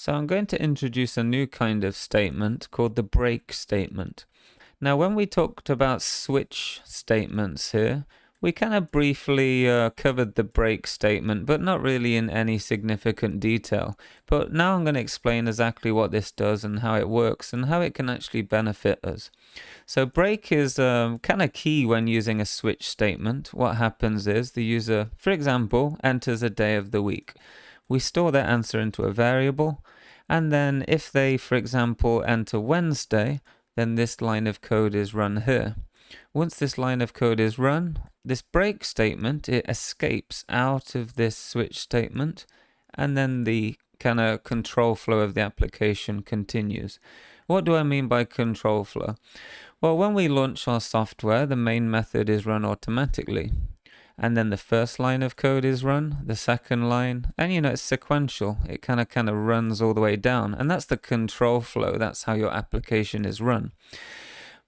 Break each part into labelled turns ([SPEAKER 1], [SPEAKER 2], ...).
[SPEAKER 1] So I'm going to introduce a new kind of statement called the break statement. Now, when we talked about switch statements here, we kind of briefly covered the break statement, but not really in any significant detail. But now I'm going to explain exactly what this does and how it works and how it can actually benefit us. So break is kind of key when using a switch statement. What happens is the user, for example, enters a day of the week. We store their answer into a variable, and then if they, for example, enter Wednesday, then this line of code is run here. Once this line of code is run, this break statement, it escapes out of this switch statement, and then the kind of control flow of the application continues. What do I mean by control flow? Well, when we launch our software, the main method is run automatically. And then the first line of code is run, the second line, and it's sequential. It kind of runs all the way down, and that's the control flow. That's how your application is run.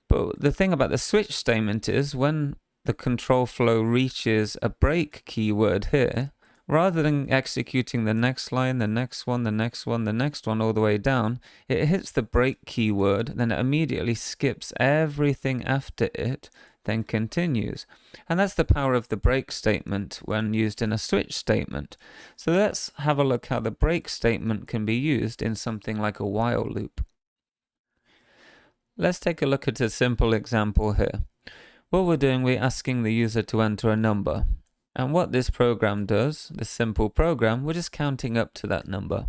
[SPEAKER 1] But the thing about the switch statement is when the control flow reaches a break keyword here, rather than executing the next line, the next one, the next one, the next one, all the way down, it hits the break keyword, then it immediately skips everything after it, then continues. And that's the power of the break statement when used in a switch statement. So let's have a look how the break statement can be used in something like a while loop. Let's take a look at a simple example here. What we're doing, we're asking the user to enter a number. And what this program does, this simple program, we're just counting up to that number.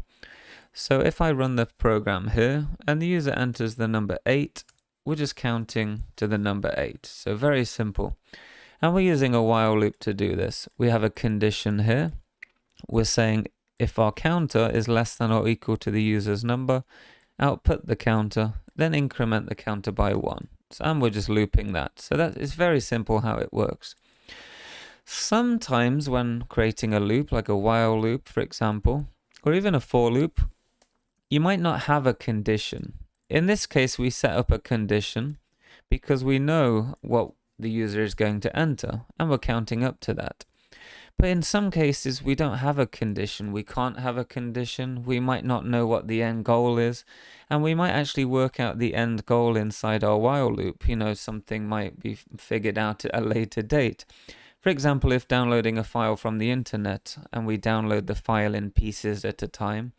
[SPEAKER 1] So if I run the program here and the user enters the number 8, we're just counting to the number 8. So very simple. And we're using a while loop to do this. We have a condition here. We're saying if our counter is less than or equal to the user's number, output the counter, then increment the counter by 1. And we're just looping that. So that is very simple how it works. Sometimes when creating a loop, like a while loop, for example, or even a for loop, you might not have a condition. In this case, we set up a condition because we know what the user is going to enter, and we're counting up to that. But in some cases, we don't have a condition. We can't have a condition. We might not know what the end goal is, and we might actually work out the end goal inside our while loop. Something might be figured out at a later date. For example, if downloading a file from the internet, and we download the file in pieces at a time,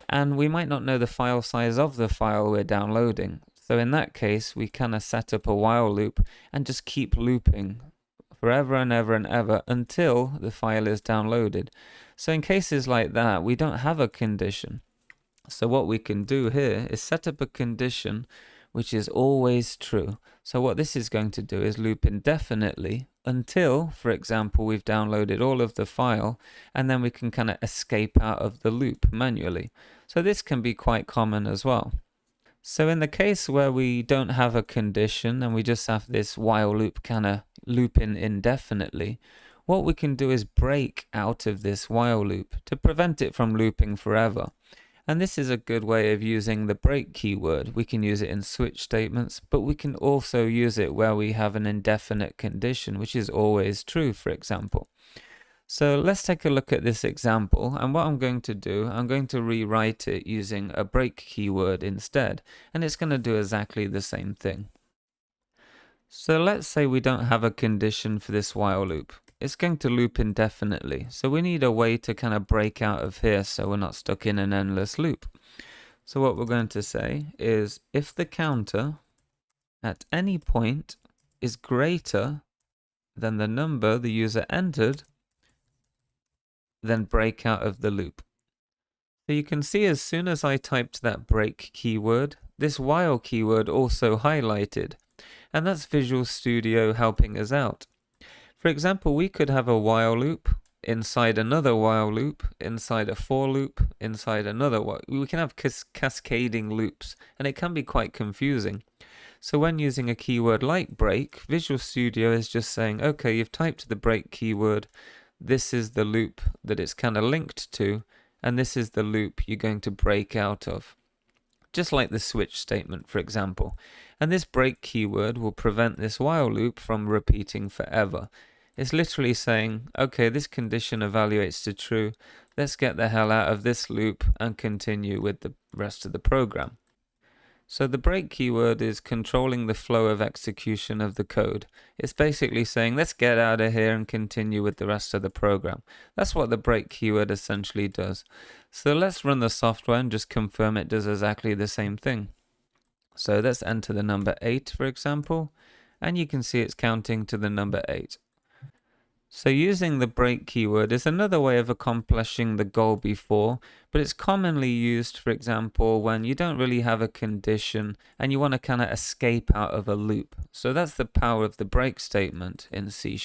[SPEAKER 1] and we might not know the file size of the file we're downloading. So in that case, we kind of set up a while loop and just keep looping forever and ever and ever until the file is downloaded. So in cases like that, we don't have a condition. So what we can do here is set up a condition which is always true. So what this is going to do is loop indefinitely until, for example, we've downloaded all of the file, and then we can kind of escape out of the loop manually. So this can be quite common as well. So in the case where we don't have a condition and we just have this while loop kind of looping indefinitely, what we can do is break out of this while loop to prevent it from looping forever. And this is a good way of using the break keyword. We can use it in switch statements, but we can also use it where we have an indefinite condition, which is always true, for example. So let's take a look at this example, and what I'm going to do, I'm going to rewrite it using a break keyword instead, and it's going to do exactly the same thing. So let's say we don't have a condition for this while loop. It's going to loop indefinitely, so we need a way to kind of break out of here so we're not stuck in an endless loop. So what we're going to say is if the counter at any point is greater than the number the user entered, then break out of the loop. So you can see as soon as I typed that break keyword, this while keyword also highlighted, and that's Visual Studio helping us out. For example, we could have a while loop inside another while loop, inside a for loop, inside another while. We can have cascading loops, and it can be quite confusing. So when using a keyword like break, Visual Studio is just saying, okay, you've typed the break keyword, this is the loop that it's kind of linked to, and this is the loop you're going to break out of. Just like the switch statement, for example. And this break keyword will prevent this while loop from repeating forever. It's literally saying, okay, this condition evaluates to true. Let's get the hell out of this loop and continue with the rest of the program. So the break keyword is controlling the flow of execution of the code. It's basically saying, let's get out of here and continue with the rest of the program. That's what the break keyword essentially does. So let's run the software and just confirm it does exactly the same thing. So let's enter the number 8, for example, and you can see it's counting to the number 8. So using the break keyword is another way of accomplishing the goal before, but it's commonly used, for example, when you don't really have a condition and you want to kind of escape out of a loop. So that's the power of the break statement in C#.